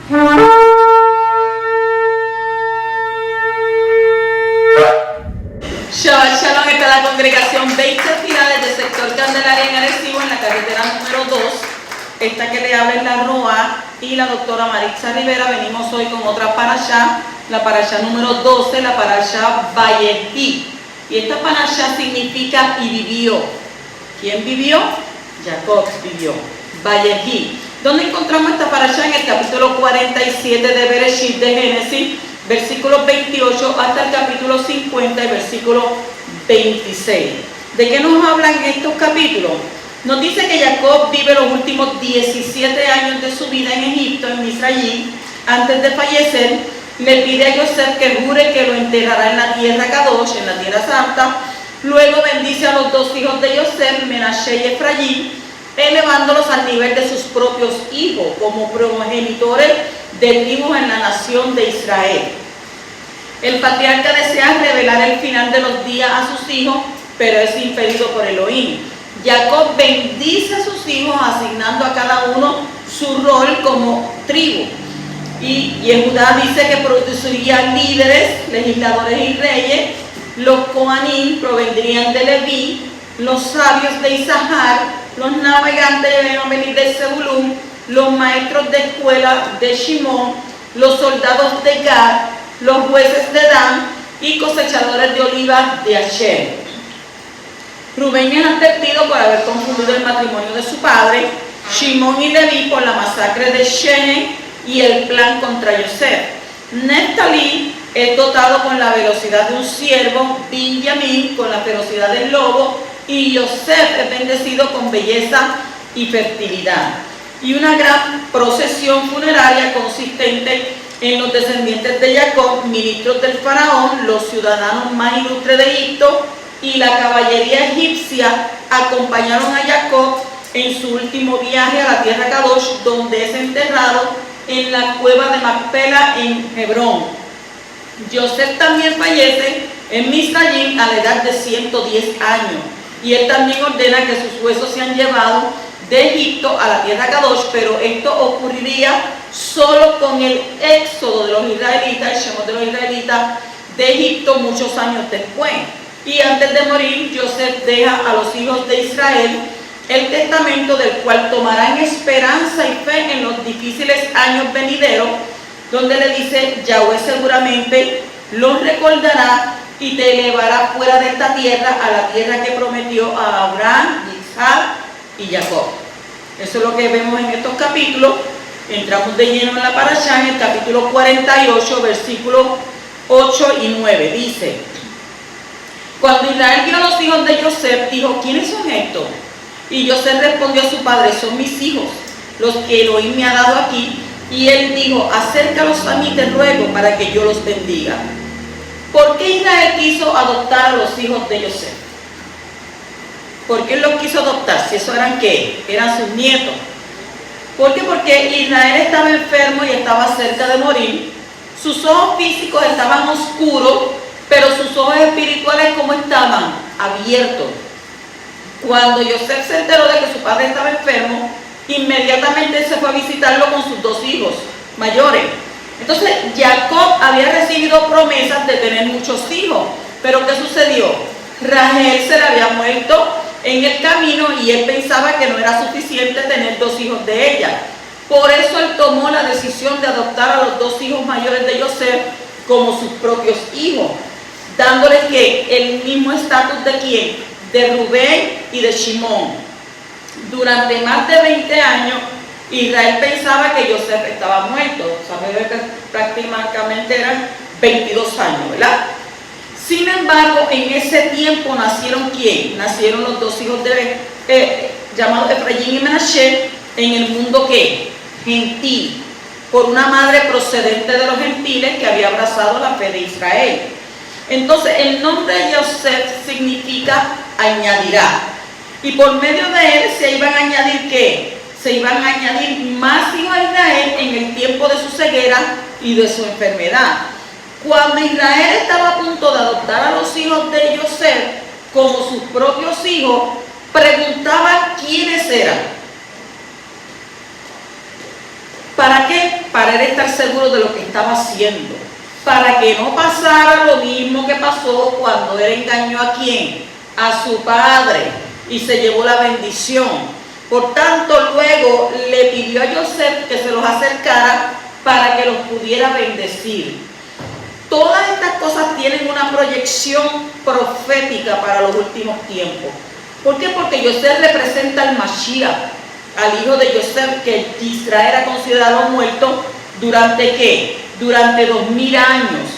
Shabbat Shalom, está la congregación 20 Finales del sector Candelaria en Arecibo, en la carretera número 2. Esta que le habla es la Roa y la doctora Maritza Rivera. Venimos hoy con otra parashá, la parashá número 12, la parashá Vayehi. Y esta parashá significa y vivió. ¿Quién vivió? Jacob vivió. Vayehi. ¿Dónde encontramos esta parashá? En el capítulo 47 de Bereshit, de Génesis, versículos 28 hasta el capítulo 50 y versículo 26. ¿De qué nos hablan estos capítulos? Nos dice que Jacob vive los últimos 17 años de su vida en Egipto, en Misrayim. Antes de fallecer, le pide a Yosef que jure que lo enterrará en la tierra Kadosh, en la tierra santa. Luego bendice a los dos hijos de Yosef, Menashe y Efraín, elevándolos al nivel de sus propios hijos, como progenitores de tribus en la nación de Israel. El patriarca desea revelar el final de los días a sus hijos, pero es impedido por Elohim. Jacob bendice a sus hijos, asignando a cada uno su rol como tribu. Y Yehudá dice que produciría líderes, legisladores y reyes. Los Kohanim provendrían de Leví, los sabios de Isahar, los navegantes de Zebulún, los maestros de escuela de Shimón, los soldados de Gad, los jueces de Dan y cosechadores de olivas de Asher. Rubén es advertido por haber confundido el matrimonio de su padre, Shimón y Leví por la masacre de Shehem y el plan contra Yosef. Neftalí es dotado con la velocidad de un ciervo, Benjamín con la ferocidad del lobo y Yosef es bendecido con belleza y fertilidad. Y una gran procesión funeraria consistente en los descendientes de Jacob, ministros del faraón, los ciudadanos más ilustres de Egipto y la caballería egipcia acompañaron a Jacob en su último viaje a la tierra Kadosh, donde es enterrado en la cueva de Macpela en Hebrón. Yosef también fallece en Misrayim a la edad de 110 años y él también ordena que sus huesos sean llevados de Egipto a la tierra Kadosh, pero esto ocurriría solo con el éxodo de los israelitas, el Shemot de los israelitas de Egipto muchos años después. Y antes de morir, Yosef deja a los hijos de Israel el testamento del cual tomarán esperanza y fe en los difíciles años venideros, donde le dice: Yahweh seguramente los recordará y te elevará fuera de esta tierra a la tierra que prometió a Abraham, Isaac y Jacob. Eso es lo que vemos en estos capítulos. Entramos de lleno en la parashá, en el capítulo 48, versículos 8 y 9. Dice: cuando Israel vio a los hijos de Yosef, dijo: ¿quiénes son estos? Y Yosef respondió a su padre: son mis hijos, los que Elohim me ha dado aquí. Y él dijo: acércalos a mí, te ruego, para que yo los bendiga. ¿Por qué Israel quiso adoptar a los hijos de Yosef? ¿Por qué él los quiso adoptar? Si eso eran ¿qué? Eran sus nietos. ¿Por qué? Porque Israel estaba enfermo y estaba cerca de morir. Sus ojos físicos estaban oscuros, pero sus ojos espirituales, ¿cómo estaban? Abiertos. Cuando Yosef se enteró de que su padre estaba enfermo, inmediatamente se fue a visitarlo con sus dos hijos mayores. Entonces Jacob había recibido promesas de tener muchos hijos, pero ¿qué sucedió? Rachel se le había muerto en el camino y él pensaba que no era suficiente tener dos hijos de ella. Por eso él tomó la decisión de adoptar a los dos hijos mayores de Yosef como sus propios hijos, dándoles que el mismo estatus de ¿quién? De Rubén y de Shimón. Durante más de 20 años Israel pensaba que Yosef estaba muerto. Sabes que prácticamente eran 22 años, ¿verdad? Sin embargo, en ese tiempo nacieron ¿quién? Nacieron los dos hijos de llamados Efraín y Menashe en el mundo ¿qué? Gentil, por una madre procedente de los gentiles que había abrazado la fe de Israel. Entonces el nombre de Yosef significa añadirá, y por medio de él se iban a añadir ¿qué? Se iban a añadir más hijos a Israel en el tiempo de su ceguera y de su enfermedad. Cuando Israel estaba a punto de adoptar a los hijos de Yosef como sus propios hijos, preguntaba quiénes eran. ¿Para qué? Para para él estar seguro de lo que estaba haciendo, para que no pasara lo mismo que pasó cuando él engañó ¿a quién? A su padre, y se llevó la bendición. Por tanto, luego le pidió a Joseph que se los acercara para que los pudiera bendecir. Todas estas cosas tienen una proyección profética para los últimos tiempos. ¿Por qué? Porque Joseph representa al Mashiach, al hijo de Joseph, que Israel era considerado muerto durante ¿qué? Durante 2000 años.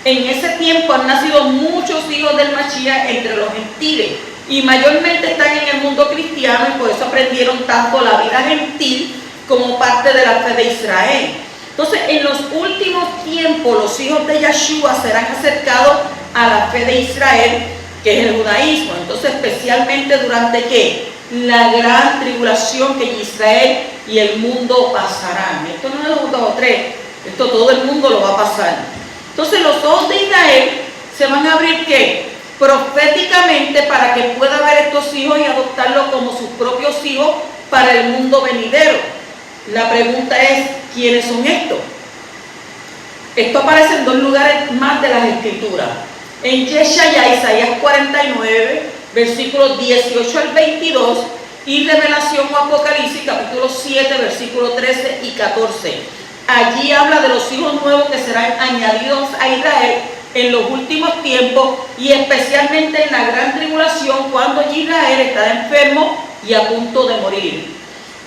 En ese tiempo han nacido muchos hijos del Mashiach entre los gentiles, y mayormente están en el mundo cristiano, y por eso aprendieron tanto la vida gentil como parte de la fe de Israel. Entonces, en los últimos tiempos, los hijos de Yeshua serán acercados a la fe de Israel, que es el judaísmo. Entonces, especialmente durante ¿qué? La gran tribulación que Israel y el mundo pasarán. Esto no es 2 o 3, esto todo el mundo lo va a pasar. Entonces, los ojos de Israel se van a abrir ¿qué? Proféticamente, para que pueda ver estos hijos y adoptarlos como sus propios hijos para el mundo venidero. La pregunta es, ¿quiénes son estos? Esto aparece en 2 lugares más de las Escrituras. En Yeshaya, Isaías 49, versículos 18 al 22, y Revelación o Apocalipsis, capítulo 7, versículos 13 y 14. Allí habla de los hijos nuevos que serán añadidos a Israel en los últimos tiempos, y especialmente en la gran tribulación, cuando Israel estará enfermo y a punto de morir.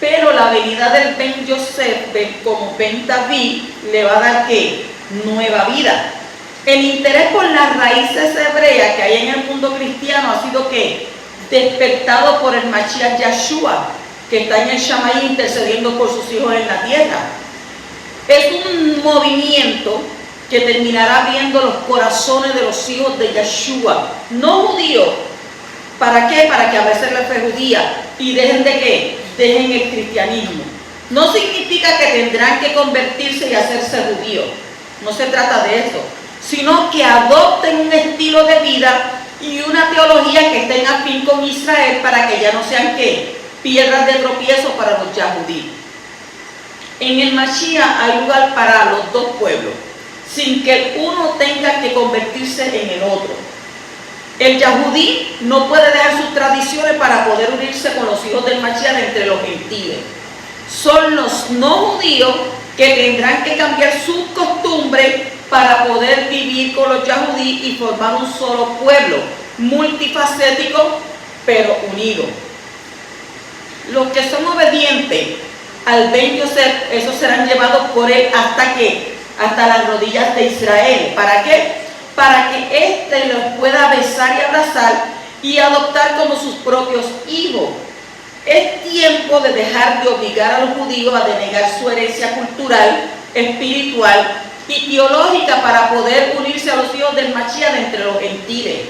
Pero la venida del Ben Yosef, como Ben David, le va a dar ¿qué? Nueva vida. El interés por las raíces hebreas que hay en el mundo cristiano ha sido ¿qué? Despertado por el Mashiach Yeshua, que está en el Shammai intercediendo por sus hijos en la tierra. Es un movimiento que terminará abriendo los corazones de los hijos de Yeshua, no judíos. ¿Para qué? Para que abracen la fe judía y dejen de ¿qué? Dejen el cristianismo. No significa que tendrán que convertirse y hacerse judíos, no se trata de eso, sino que adopten un estilo de vida y una teología que estén afín con Israel, para que ya no sean ¿qué? Piedras de tropiezo para los yahudí. En el Mashiach hay lugar para los 2 pueblos, sin que el uno tenga que convertirse en el otro. El yahudí no puede dejar sus tradiciones para poder unirse con los hijos del Mashiach entre los gentiles. Son los no judíos que tendrán que cambiar sus costumbres para poder vivir con los yahudí y formar un solo pueblo, multifacético pero unido. Los que son obedientes al Ben Yosef, esos serán llevados por él hasta ¿qué? Hasta las rodillas de Israel. ¿Para qué? Para que éste los pueda besar y abrazar y adoptar como sus propios hijos. Es tiempo de dejar de obligar a los judíos a denegar su herencia cultural, espiritual y teológica para poder unirse a los hijos del Mashiach entre los gentiles.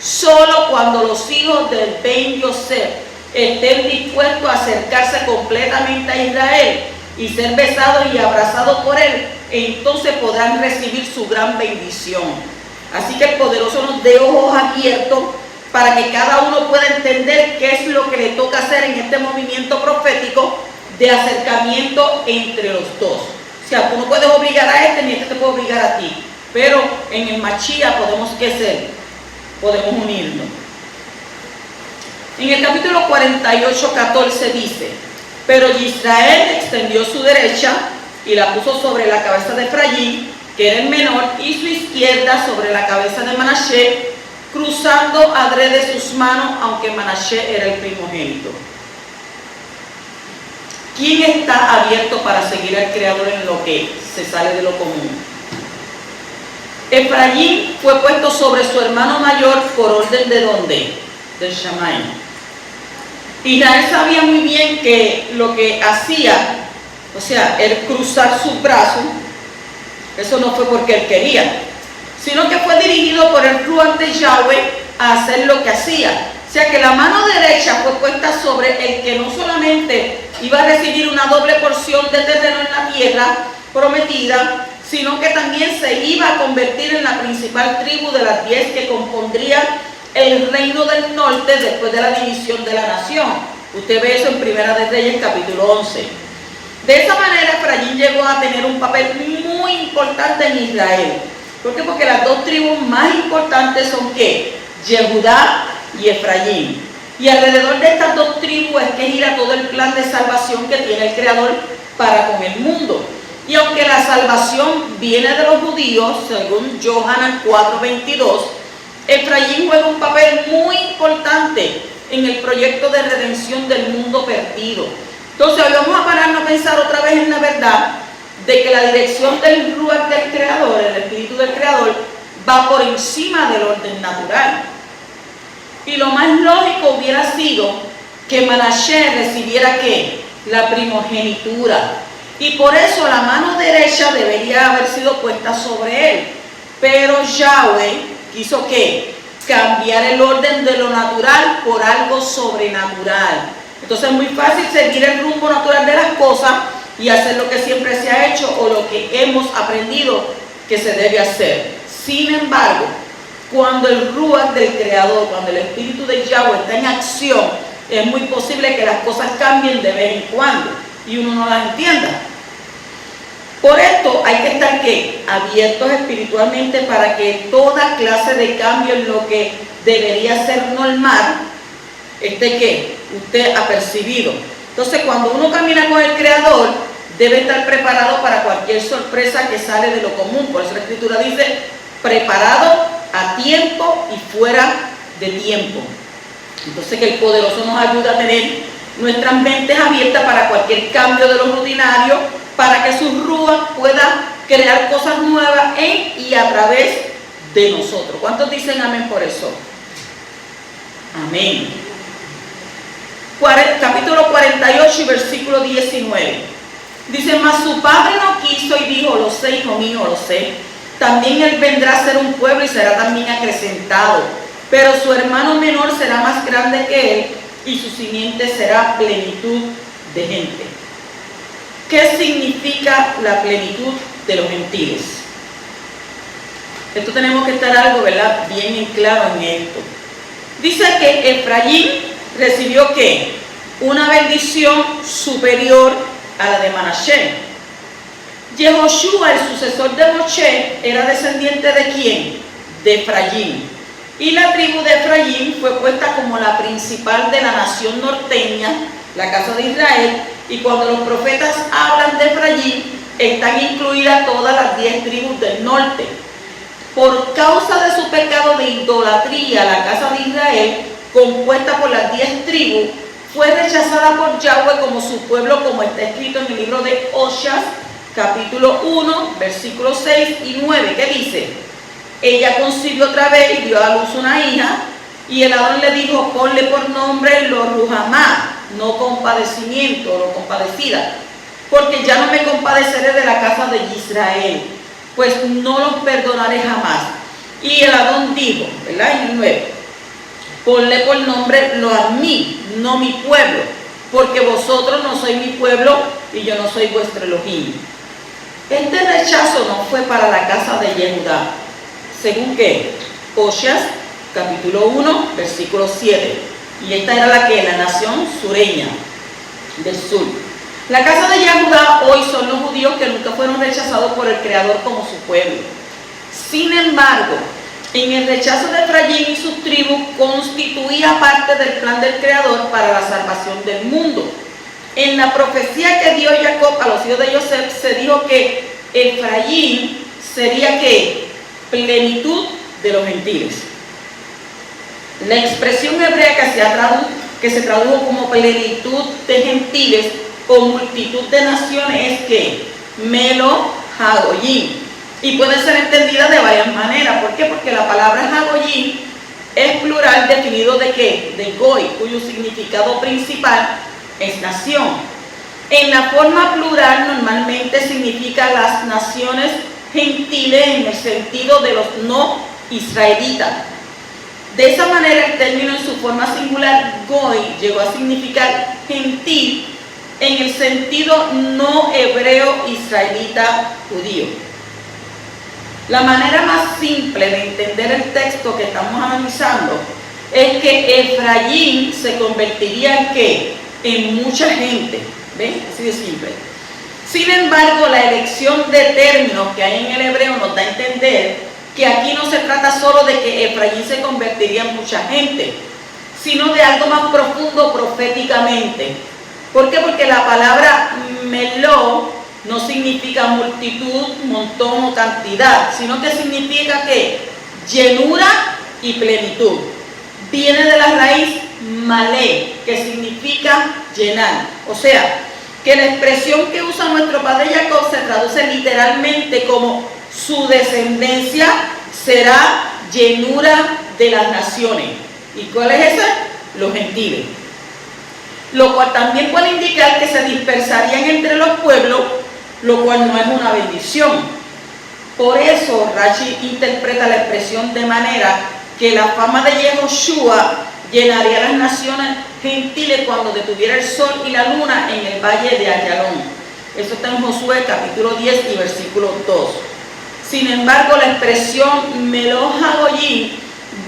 Solo cuando los hijos del Ben Yosef estén dispuestos a acercarse completamente a Israel y ser besados y abrazados por él, entonces podrán recibir su gran bendición. Así que el poderoso nos dé ojos abiertos para que cada uno pueda entender qué es lo que le toca hacer en este movimiento profético de acercamiento entre los dos. O sea, tú no puedes obligar a este, ni este te puede obligar a ti. Pero en el Mashiach podemos ¿qué ser? Podemos unirnos. En el capítulo 48, 14 dice: pero Israel extendió su derecha y la puso sobre la cabeza de Efraín, que era el menor, y su izquierda sobre la cabeza de Manasés, cruzando adrede sus manos, aunque Manasés era el primogénito. ¿Quién está abierto para seguir al Creador en lo que se sale de lo común? Efraín fue puesto sobre su hermano mayor por orden de ¿dónde? Del Shammai. Israel sabía muy bien que lo que hacía, o sea, el cruzar sus brazos, eso no fue porque él quería, sino que fue dirigido por el Ruach de Yahweh a hacer lo que hacía. O sea que la mano derecha fue puesta sobre el que no solamente iba a recibir una doble porción de terreno en la tierra prometida, sino que también se iba a convertir en la principal tribu de las 10 que compondrían el reino del norte después de la división de la nación. Usted ve eso en Primera de Reyes capítulo 11. De esa manera Efraín papel muy importante en Israel. ¿Por qué? Porque las dos tribus más importantes son ¿qué? Yehudá y Efraín. Y alrededor de estas dos tribus es que gira todo el plan de salvación que tiene el Creador para con el mundo. Y aunque la salvación viene de los judíos, según Yohanan 4:22, Efraín juega un papel muy importante en el proyecto de redención del mundo perdido. Entonces hoy vamos a pararnos a pensar otra vez en la verdad de que la dirección del Ruach del Creador, el Espíritu del Creador, va por encima del orden natural. Y lo más lógico hubiera sido que Manasés recibiera ¿qué? La primogenitura. Y por eso la mano derecha debería haber sido puesta sobre él. Pero Yahweh quiso ¿qué? Cambiar el orden de lo natural por algo sobrenatural. Entonces es muy fácil seguir el rumbo natural de las cosas y hacer lo que siempre se ha hecho o lo que hemos aprendido que se debe hacer. Sin embargo, cuando el Ruach del Creador, cuando el Espíritu de Yahweh está en acción, es muy posible que las cosas cambien de vez en cuando y uno no las entienda. Por esto hay que estar ¿qué? Abiertos espiritualmente para que toda clase de cambio en lo que debería ser normal esté ¿qué? Usted apercibido. Entonces cuando uno camina con el Creador debe estar preparado para cualquier sorpresa que sale de lo común. Por eso la Escritura dice preparado a tiempo y fuera de tiempo. Entonces que el Poderoso nos ayude a tener nuestras mentes abiertas para cualquier cambio de lo rutinario, para que su Ruach pueda crear cosas nuevas en y a través de nosotros. ¿Cuántos dicen amén por eso? Amén. Capítulo 48 y versículo 19. Dice, mas su padre no quiso y dijo, lo sé, hijo mío, lo sé. También él vendrá a ser un pueblo y será también acrecentado. Pero su hermano menor será más grande que él y su simiente será plenitud de gente. ¿Qué significa la plenitud de los gentiles? Esto tenemos que estar algo, ¿verdad? Bien en claro en esto. Dice que Efraín recibió ¿qué? Una bendición superior a la de Manasés. Yehoshua, el sucesor de Moshe, era descendiente ¿de quién? De Efraín. Y la tribu de Efraín fue puesta como la principal de la nación norteña, la casa de Israel, y cuando los profetas hablan de Efraín, están incluidas todas las 10 tribus del norte. Por causa de su pecado de idolatría, la casa de Israel, compuesta por las 10 tribus, fue rechazada por Yahweh como su pueblo, como está escrito en el libro de Oseas, capítulo 1, versículos 6 y 9, que dice, ella concibió otra vez y dio a luz una hija, y el Adón le dijo, ponle por nombre Lo Ruhamá, no compadecimiento, lo compadecida, porque ya no me compadeceré de la casa de Israel, pues no los perdonaré jamás. Y el Adón dijo, ¿verdad? En el 9, ponle por nombre Lo Amí, no mi pueblo, porque vosotros no sois mi pueblo y yo no soy vuestro Elohim. Este rechazo no fue para la casa de Yehudá, según que Oseas, capítulo 1, versículo 7. Y esta era la nación sureña del sur. La casa de Yehudá hoy son los judíos que nunca fueron rechazados por el Creador como su pueblo. Sin embargo, en el rechazo de Efraín y sus tribus constituía parte del plan del Creador para la salvación del mundo. En la profecía que dio Jacob a los hijos de José se dijo que Efraín sería ¿qué? Plenitud de los gentiles. La expresión hebrea que se tradujo como plenitud de gentiles o multitud de naciones es que Melo Hagoyim, y puede ser entendida de varias maneras. ¿Por qué? Porque la palabra Hagoyim es plural definido de ¿qué? De Goy, cuyo significado principal es nación. En la forma plural normalmente significa las naciones gentiles en el sentido de los no israelitas. De esa manera el término en su forma singular, Goy, llegó a significar gentil en el sentido no hebreo, israelita, judío. La manera más simple de entender el texto que estamos analizando es que Efraín se convertiría en ¿qué? En mucha gente. ¿Ven? Así de simple. Sin embargo, la elección de términos que hay en el hebreo nos da a entender que aquí no se trata solo de que Efraín se convertiría en mucha gente, sino de algo más profundo proféticamente. ¿Por qué? Porque la palabra meló no significa multitud, montón o cantidad, sino que significa que llenura y plenitud. Viene de la raíz malé, que significa llenar. O sea, que la expresión que usa nuestro padre Jacob se traduce literalmente como su descendencia será llenura de las naciones. ¿Y cuál es esa? Los gentiles. Lo cual también puede indicar que se dispersarían entre los pueblos, lo cual no es una bendición. Por eso Rashi interpreta la expresión de manera que la fama de Yehoshua llenaría las naciones gentiles cuando detuviera el sol y la luna en el valle de Ayalón. Eso está en Josué capítulo 10 y versículo 2. Sin embargo, la expresión Meló Hagoyim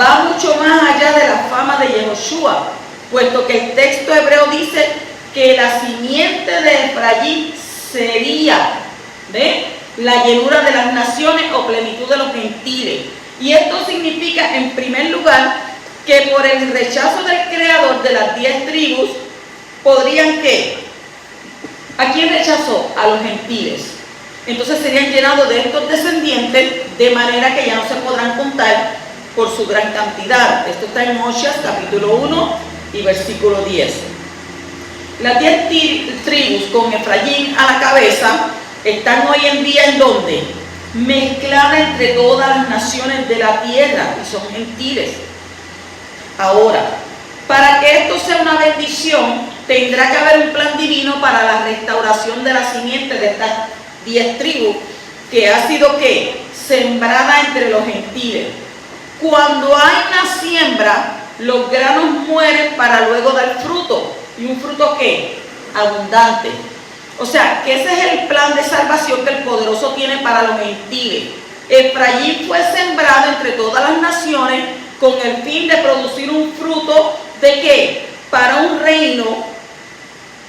va mucho más allá de la fama de Yehoshua, puesto que el texto hebreo dice que la simiente de Efraín sería la llenura de las naciones o plenitud de los gentiles. Y esto significa, en primer lugar, que por el rechazo del creador de las 10 tribus, podrían ¿qué? ¿A quién rechazó? A los gentiles. Entonces serían llenados de estos descendientes, de manera que ya no se podrán contar por su gran cantidad. Esto está en Oseas capítulo 1 y versículo 10. Las 10 tribus con Efraín a la cabeza están hoy en día ¿en dónde? Mezcladas entre todas las naciones de la tierra y son gentiles. Ahora, para que esto sea una bendición, tendrá que haber un plan divino para la restauración de la simiente de estas 10 tribus, que ha sido ¿qué? Sembrada entre los gentiles. Cuando hay una siembra, los granos mueren para luego dar fruto. ¿Y un fruto qué? Abundante. O sea, que ese es el plan de salvación que el poderoso tiene para los gentiles. Efraín fue sembrado entre todas las naciones con el fin de producir un fruto ¿de qué? Para un reino,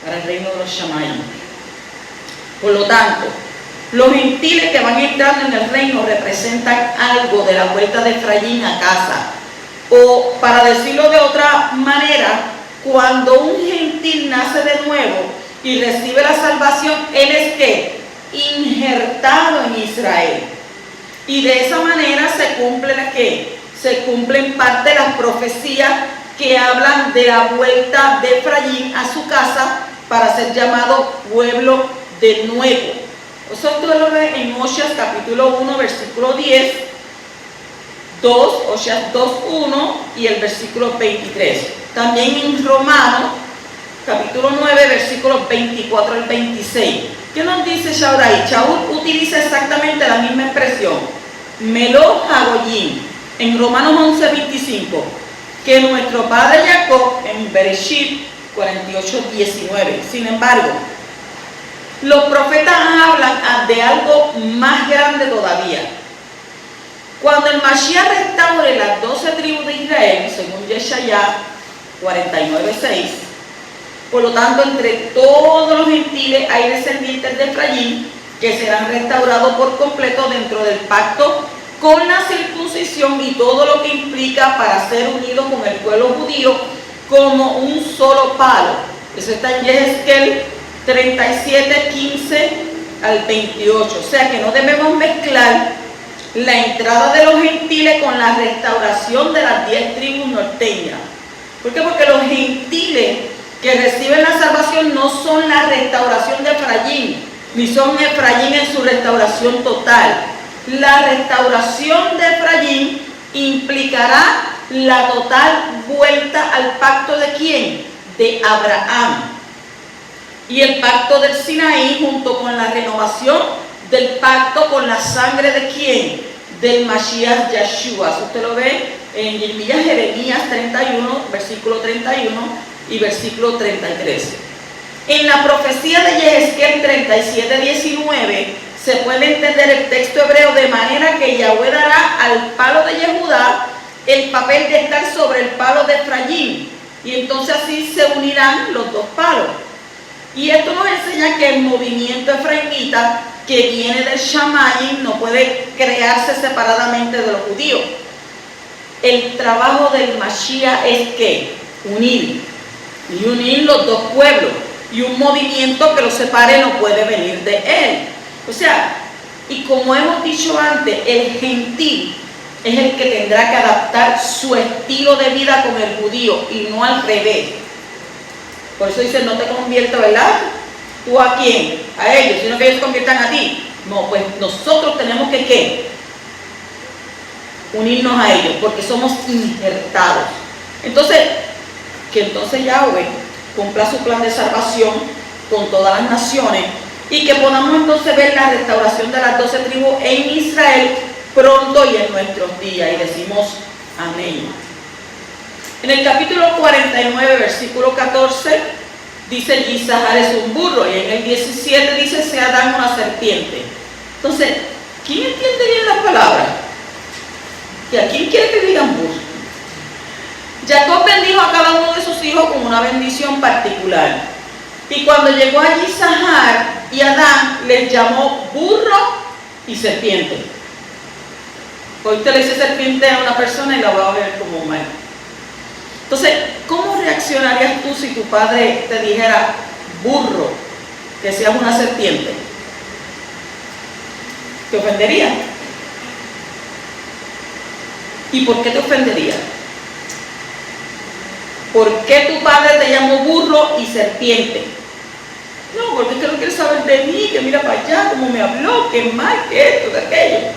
para el reino de los Shamayim. Por lo tanto, los gentiles que van entrando en el reino representan algo de la vuelta de Efraín a casa. O para decirlo de otra manera, cuando un gentil nace de nuevo y recibe la salvación, él es ¿qué? Injertado en Israel. Y de esa manera se cumple ¿qué? Se cumplen parte de las profecías que hablan de la vuelta de Efraín a su casa para ser llamado pueblo de nuevo. Eso tú lo ves en Oseas capítulo 1 versículo 10, 2, Oseas 2:1 y el versículo 23. También en Romanos capítulo 9 versículos 24 al 26. ¿Qué nos dice Shaul ahí? Shaul utiliza exactamente la misma expresión, Meló Hagoyim, en Romanos 11:25, que nuestro padre Jacob en Bereshit 48:19. Sin embargo, los profetas hablan de algo más grande todavía. Cuando el Mashiach restaure las 12 tribus de Israel, según Yeshayá 49:6, por lo tanto, entre todos los gentiles hay descendientes de Efraín que serán restaurados por completo dentro del pacto con la circuncisión y todo lo que implica para ser unidos con el pueblo judío como un solo palo. Eso está en Yehezkel 37:15 al 28. O sea que no debemos mezclar la entrada de los gentiles con la restauración de las 10 tribus norteñas. ¿Por qué? Porque los gentiles que reciben la salvación no son la restauración de Efraín, ni son Efraín en su restauración total. La restauración de Efraín implicará la total vuelta al pacto de ¿quién? De Abraham. Y el pacto del Sinaí junto con la renovación del pacto con la sangre de ¿quién? Del Mashiach Yeshua. Eso usted lo ve en Jeremías 31, versículo 31 y versículo 33. En la profecía de Yehezkel 37:19 se puede entender el texto hebreo de manera que Yahweh dará al palo de Yehudá el papel de estar sobre el palo de Efraín, y entonces así se unirán los dos palos. Y esto nos enseña que el movimiento efraimita que viene del Shamayim no puede crearse separadamente de los judíos. El trabajo del Mashiach es que unir los dos pueblos, y un movimiento que los separe no puede venir de él. O sea, y como hemos dicho antes, el gentil es el que tendrá que adaptar su estilo de vida con el judío y no al revés. Por eso dice, no te conviertas, ¿verdad? ¿Tú a quién? A ellos, sino que ellos se conviertan a ti. No, pues nosotros tenemos que ¿qué? Unirnos a ellos, porque somos injertados. Entonces, que entonces Yahweh cumpla su plan de salvación con todas las naciones y que podamos entonces ver la restauración de las 12 tribus en Israel pronto y en nuestros días. Y decimos amén. En el capítulo 49, versículo 14, dice Yisahar es un burro, y en el 17 dice se Adán una serpiente. Entonces, ¿quién entiende bien las palabras? ¿Y a quién quiere que digan burro? Jacob bendijo a cada uno de sus hijos con una bendición particular. Y cuando llegó a Yisahar y Adán, les llamó burro y serpiente. Hoy te le dice serpiente a una persona y la va a ver como humana. Entonces, ¿cómo reaccionarías tú si tu padre te dijera burro, que seas una serpiente? ¿Te ofendería? ¿Y por qué te ofendería? ¿Por qué tu padre te llamó burro y serpiente? No, porque es que no quiere saber de mí, que mira para allá, cómo me habló, que mal, que esto, que aquello.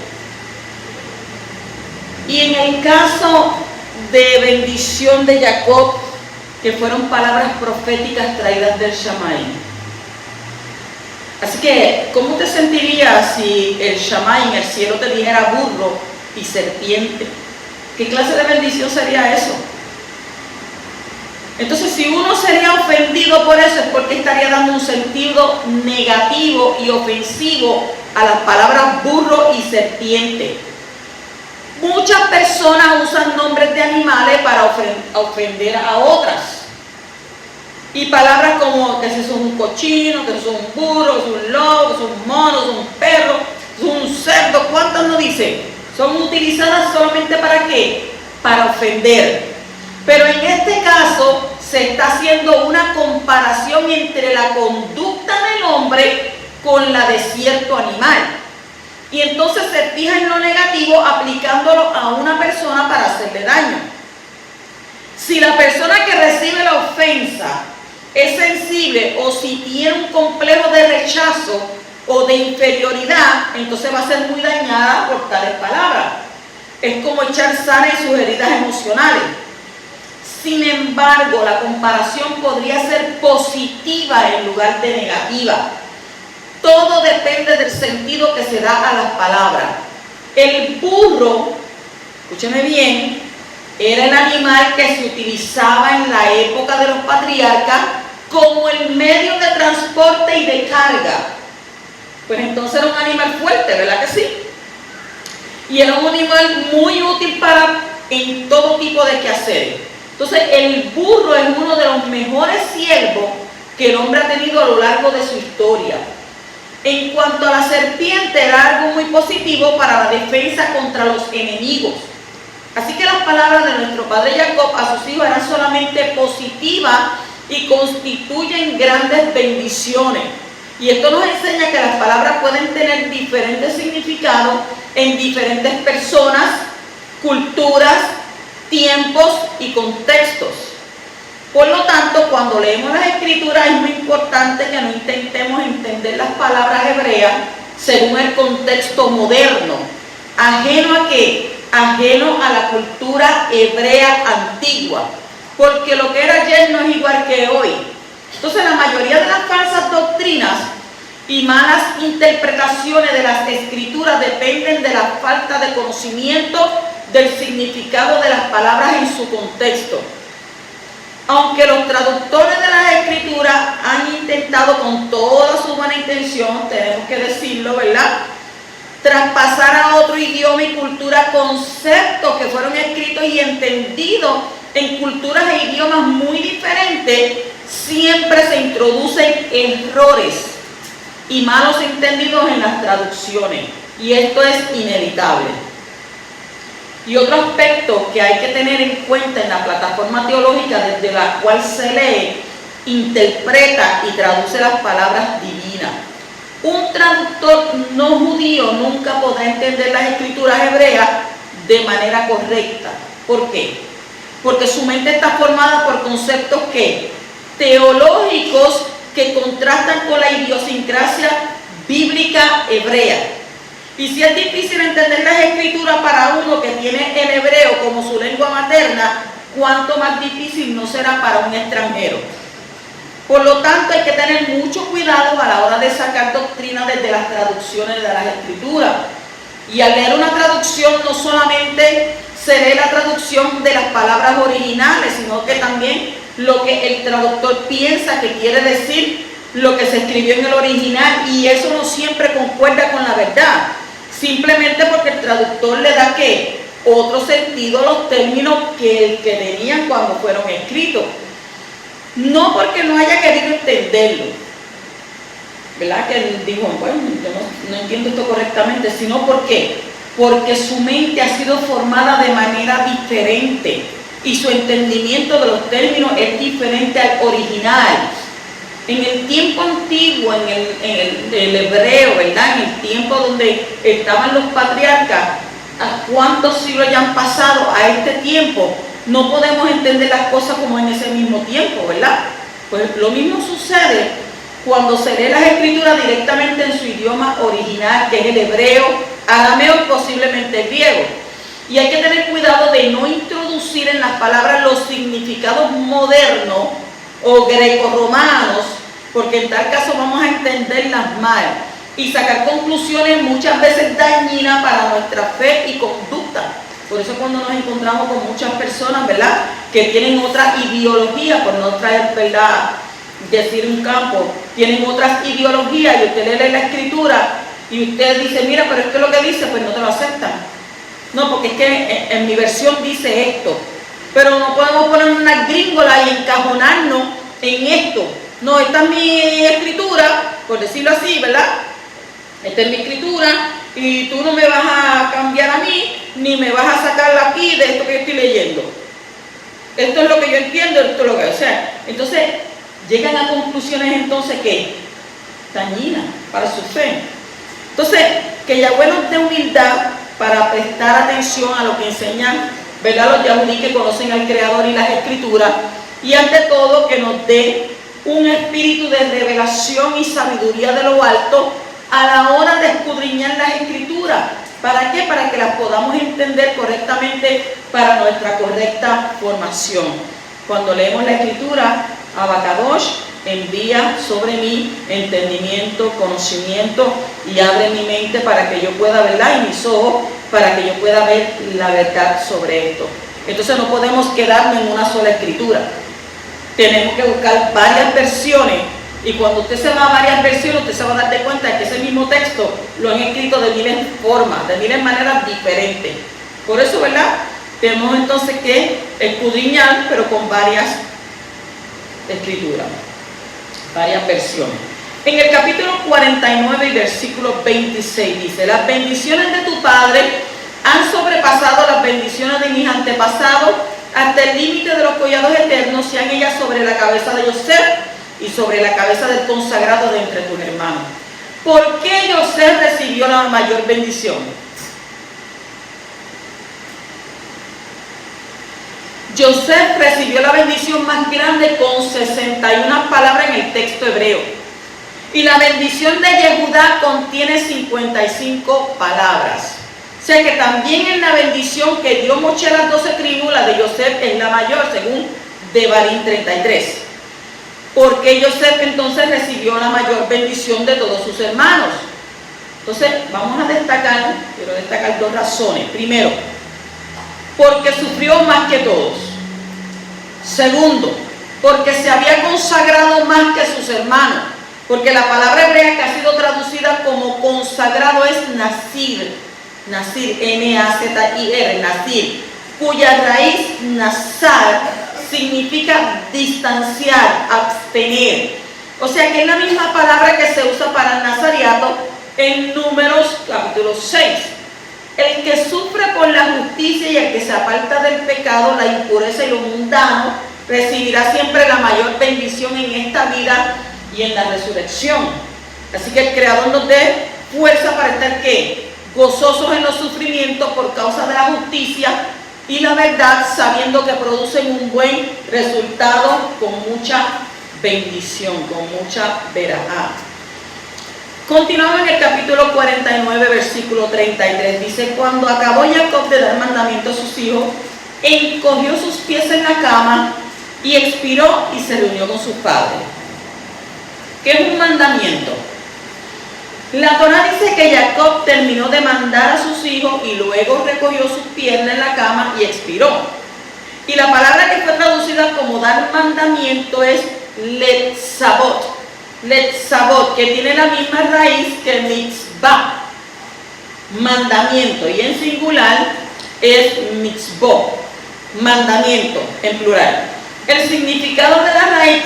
Y en el caso de bendición de Jacob, que fueron palabras proféticas traídas del Shamayim. Así que, ¿cómo te sentirías si el Shamayim, el cielo, te dijera burro y serpiente? ¿Qué clase de bendición sería eso? Entonces, si uno sería ofendido por eso, es porque estaría dando un sentido negativo y ofensivo a las palabras burro y serpiente. Muchas personas usan nombres de animales para ofender a otras. Y palabras como que eso es un cochino, que eso es un burro, que eso es un lobo, que eso es un mono, que eso es un perro, que eso es un cerdo. ¿Cuántas no dicen? Son utilizadas solamente ¿para qué? Para ofender. Pero en este caso se está haciendo una comparación entre la conducta del hombre con la de cierto animal. Y entonces se fija en lo negativo aplicándolo a una persona para hacerle daño. Si la persona que recibe la ofensa es sensible o si tiene un complejo de rechazo o de inferioridad, entonces va a ser muy dañada por tales palabras. Es como echar sal en sus heridas emocionales. Sin embargo, la comparación podría ser positiva en lugar de negativa. Todo depende del sentido que se da a las palabras. El burro, escúcheme bien, era el animal que se utilizaba en la época de los patriarcas como el medio de transporte y de carga. Pues entonces era un animal fuerte, ¿verdad que sí? Y era un animal muy útil en todo tipo de quehaceres. Entonces el burro es uno de los mejores siervos que el hombre ha tenido a lo largo de su historia. En cuanto a la serpiente, era algo muy positivo para la defensa contra los enemigos. Así que las palabras de nuestro padre Jacob a sus hijos eran solamente positivas y constituyen grandes bendiciones. Y esto nos enseña que las palabras pueden tener diferentes significados en diferentes personas, culturas, tiempos y contextos. Por lo tanto, cuando leemos las Escrituras es muy importante que no intentemos entender las palabras hebreas según el contexto moderno. ¿Ajeno a qué? Ajeno a la cultura hebrea antigua. Porque lo que era ayer no es igual que hoy. Entonces, la mayoría de las falsas doctrinas y malas interpretaciones de las Escrituras dependen de la falta de conocimiento del significado de las palabras en su contexto. Aunque los traductores de las Escrituras han intentado con toda su buena intención, tenemos que decirlo, ¿verdad?, traspasar a otro idioma y cultura conceptos que fueron escritos y entendidos en culturas e idiomas muy diferentes, siempre se introducen errores y malos entendidos en las traducciones, y esto es inevitable. Y otro aspecto que hay que tener en cuenta en la plataforma teológica desde la cual se lee, interpreta y traduce las palabras divinas. Un traductor no judío nunca podrá entender las escrituras hebreas de manera correcta. ¿Por qué? Porque su mente está formada por conceptos teológicos que contrastan con la idiosincrasia bíblica hebrea. Y si es difícil entender las escrituras para uno que tiene el hebreo como su lengua materna, cuánto más difícil no será para un extranjero. Por lo tanto, hay que tener mucho cuidado a la hora de sacar doctrina desde las traducciones de las escrituras. Y al leer una traducción no solamente se lee la traducción de las palabras originales, sino que también lo que el traductor piensa que quiere decir lo que se escribió en el original, y eso no siempre concuerda con la verdad, simplemente porque el traductor le da otro sentido a los términos que tenían cuando fueron escritos. No porque no haya querido entenderlo, ¿verdad? Que él dijo, bueno, yo no entiendo esto correctamente, sino porque su mente ha sido formada de manera diferente y su entendimiento de los términos es diferente al original. En el tiempo antiguo, en el hebreo, ¿verdad? En el tiempo donde estaban los patriarcas, ¿a cuántos siglos ya han pasado a este tiempo? No podemos entender las cosas como en ese mismo tiempo, ¿verdad? Pues lo mismo sucede cuando se lee las escrituras directamente en su idioma original, que es el hebreo, arameo y posiblemente el griego. Y hay que tener cuidado de no introducir en las palabras los significados modernos o grecorromanos, porque en tal caso vamos a entenderlas mal y sacar conclusiones muchas veces dañinas para nuestra fe y conducta. Por eso cuando nos encontramos con muchas personas, ¿verdad?, que tienen otra ideología, por no traer, ¿verdad?, decir un campo, tienen otras ideologías, y usted lee la escritura y usted dice, mira, pero esto es lo que dice, pues no te lo aceptan. No, porque es que en mi versión dice esto, pero no podemos poner una gringola y encajonarnos en esto. No, esta es mi escritura, por decirlo así, ¿verdad? Esta es mi escritura y tú no me vas a cambiar a mí, ni me vas a sacar aquí de esto que yo estoy leyendo. Esto es lo que yo entiendo, esto es lo que... O sea, entonces llegan a conclusiones entonces que dañinas para su fe. Entonces, que Yahweh nos dé humildad para prestar atención a lo que enseñan, ¿verdad?, los yahudí que conocen al Creador y las Escrituras, y ante todo que nos dé un espíritu de revelación y sabiduría de lo alto a la hora de escudriñar las Escrituras. ¿Para qué? Para que las podamos entender correctamente para nuestra correcta formación. Cuando leemos la Escritura, Abacadosh, envía sobre mí entendimiento, conocimiento, y abre mi mente para que yo pueda verla, y mis ojos para que yo pueda ver la verdad sobre esto. Entonces no podemos quedarnos en una sola escritura. Tenemos que buscar varias versiones, y cuando usted se va a varias versiones, usted se va a dar de cuenta de que ese mismo texto lo han escrito de miles formas, de miles maneras diferentes. Por eso, ¿verdad?, tenemos entonces que escudriñar, pero con varias escrituras, varias versiones. En el capítulo 49 y versículo 26 dice: las bendiciones de tu Padre han sobrepasado las bendiciones de mis antepasados hasta el límite de los collados eternos, sean ellas sobre la cabeza de Yosef y sobre la cabeza del consagrado de entre tus hermanos. ¿Por qué Yosef recibió la mayor bendición? Yosef recibió la bendición más grande con 61 palabras en el texto hebreo. Y la bendición de Yehudá contiene 55 palabras. O sea que también en la bendición que dio Moshe a las 12 tribus, la de Yosef es la mayor, según Devarim 33. Porque Yosef entonces recibió la mayor bendición de todos sus hermanos. Entonces vamos a destacar, quiero destacar dos razones. Primero, porque sufrió más que todos. Segundo, porque se había consagrado más que sus hermanos. Porque la palabra hebrea que ha sido traducida como consagrado es Nazir. Nazir, N-A-Z-I-R, Nazir, cuya raíz Nazar significa distanciar, abstener. O sea que es la misma palabra que se usa para el nazariato en Números capítulo 6. El que sufre por la justicia y el que se aparta del pecado, la impureza y lo mundano, recibirá siempre la mayor bendición en esta vida y en la resurrección. Así que el Creador nos dé fuerza para estar ¿qué? Gozosos en los sufrimientos por causa de la justicia y la verdad, sabiendo que producen un buen resultado con mucha bendición, con mucha verajá. Continuamos en el capítulo 49, versículo 33. Dice, cuando acabó Jacob de dar mandamiento a sus hijos, encogió sus pies en la cama y expiró y se reunió con sus padres. ¿Qué es un mandamiento? La Torá dice que Jacob terminó de mandar a sus hijos y luego recogió sus piernas en la cama y expiró. Y la palabra que fue traducida como dar mandamiento es letzavot. Letzavot, que tiene la misma raíz que mitzvah, mandamiento, y en singular es mitzvot, mandamiento en plural. El significado de la raíz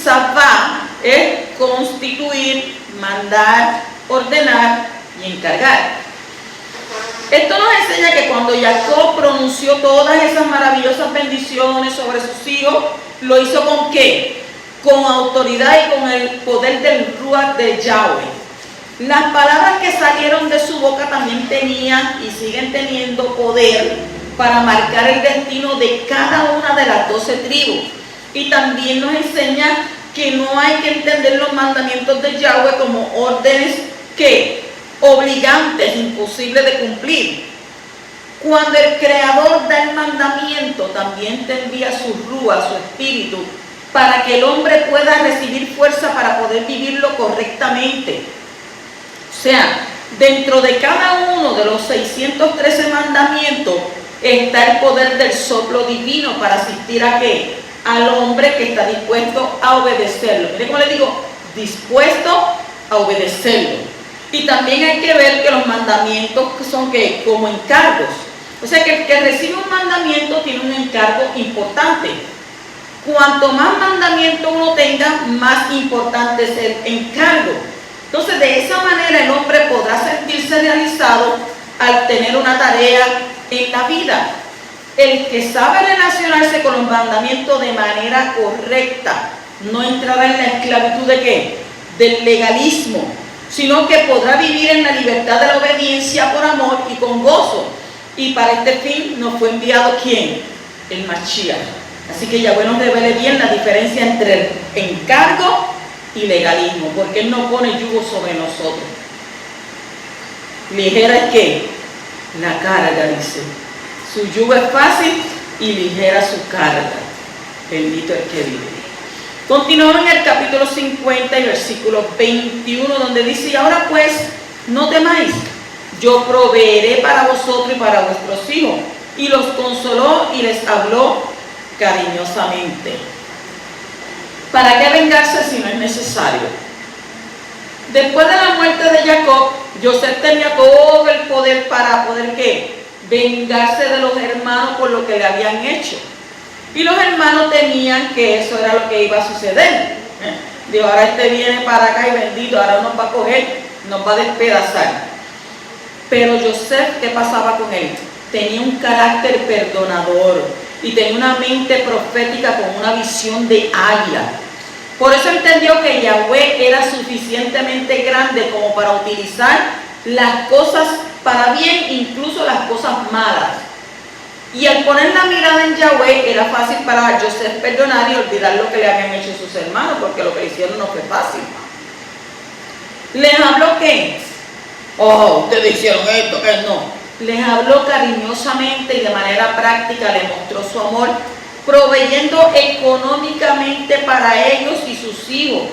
tzavah es constituir, mandar, ordenar y encargar. Esto nos enseña que cuando Jacob pronunció todas esas maravillosas bendiciones sobre sus hijos, lo hizo ¿con qué? Con autoridad y con el poder del Ruach de Yahweh. Las palabras que salieron de su boca también tenían y siguen teniendo poder para marcar el destino de cada una de las 12 tribus. Y también nos enseña que no hay que entender los mandamientos de Yahweh como órdenes que obligantes, imposibles de cumplir. Cuando el Creador da el mandamiento, también te envía su Ruach, su espíritu, para que el hombre pueda recibir fuerza para poder vivirlo correctamente. O sea, dentro de cada uno de los 613 mandamientos está el poder del soplo divino para asistir a ¿qué? Al hombre que está dispuesto a obedecerlo. Mire cómo le digo, dispuesto a obedecerlo. Y también hay que ver que los mandamientos son ¿qué? Como encargos. O sea que el que recibe un mandamiento tiene un encargo importante. Cuanto más mandamiento uno tenga, más importante es el encargo. Entonces, de esa manera el hombre podrá sentirse realizado al tener una tarea en la vida. El que sabe relacionarse con los mandamientos de manera correcta no entrará en la esclavitud ¿de qué? Del legalismo, sino que podrá vivir en la libertad de la obediencia por amor y con gozo. Y para este fin nos fue enviado ¿quién? El Mashiach. Así que Yahweh nos revele bien la diferencia entre el encargo y legalismo, porque Él no pone yugo sobre nosotros. Ligera es ¿qué? La carga, dice. Su yugo es fácil y ligera su carga. Bendito el que vive. Continuamos en el capítulo 50 y versículo 21, donde dice, y ahora pues, no temáis, yo proveeré para vosotros y para vuestros hijos. Y los consoló y les habló cariñosamente. ¿Para qué vengarse si no es necesario? Después de la muerte de Jacob, José tenía todo el poder para poder ¿qué? Vengarse de los hermanos por lo que le habían hecho. Y los hermanos temían que eso era lo que iba a suceder. Digo, ahora este viene para acá y bendito, ahora nos va a coger, nos va a despedazar. Pero José, ¿qué pasaba con él? Tenía un carácter perdonador y tenía una mente profética con una visión de águila. Por eso entendió que Yahweh era suficientemente grande como para utilizar las cosas para bien, incluso las cosas malas. Y al poner la mirada en Yahweh era fácil para José perdonar y olvidar lo que le habían hecho sus hermanos, porque lo que le hicieron no fue fácil. ¿Les habló qué? Oh, ustedes hicieron esto, que no. Les habló cariñosamente y de manera práctica le mostró su amor, proveyendo económicamente para ellos y sus hijos.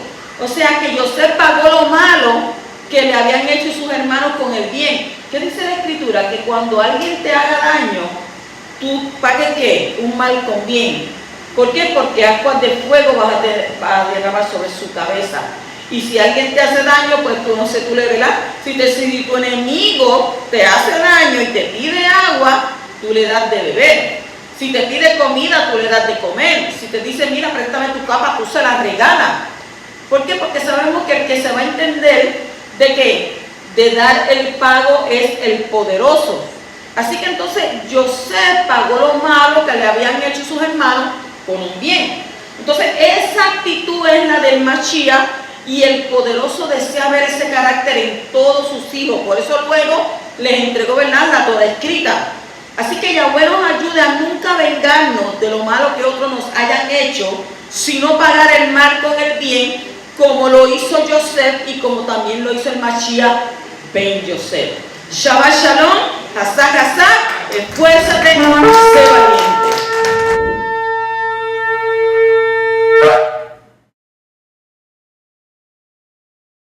O sea que José pagó lo malo que le habían hecho sus hermanos con el bien. ¿Qué dice la Escritura? Que cuando alguien te haga daño, tú pagues ¿qué? Un mal con bien. ¿Por qué? Porque aguas de fuego vas a derramar sobre su cabeza. Y si alguien te hace daño, pues tú no sé, tú le verás. Si tu enemigo te hace daño y te pide agua, tú le das de beber. Si te pide comida, tú le das de comer. Si te dice, mira, préstame tu capa, tú se la regalas. ¿Por qué? Porque sabemos que el que se va a entender de que de dar el pago es el poderoso. Así que entonces Yosef pagó lo malo que le habían hecho sus hermanos con un bien. Entonces esa actitud es la del Mashiach, y el poderoso desea ver ese carácter en todos sus hijos. Por eso luego les entregó, ¿verdad?, la Torá escrita. Así que Yahweh nos ayude a nunca vengarnos de lo malo que otros nos hayan hecho, sino pagar el mal con el bien, como lo hizo Yosef y como también lo hizo el Mashiach ben Yosef. Shabbat Shalom, Hazak Hazak, esfuérzate, sé valiente.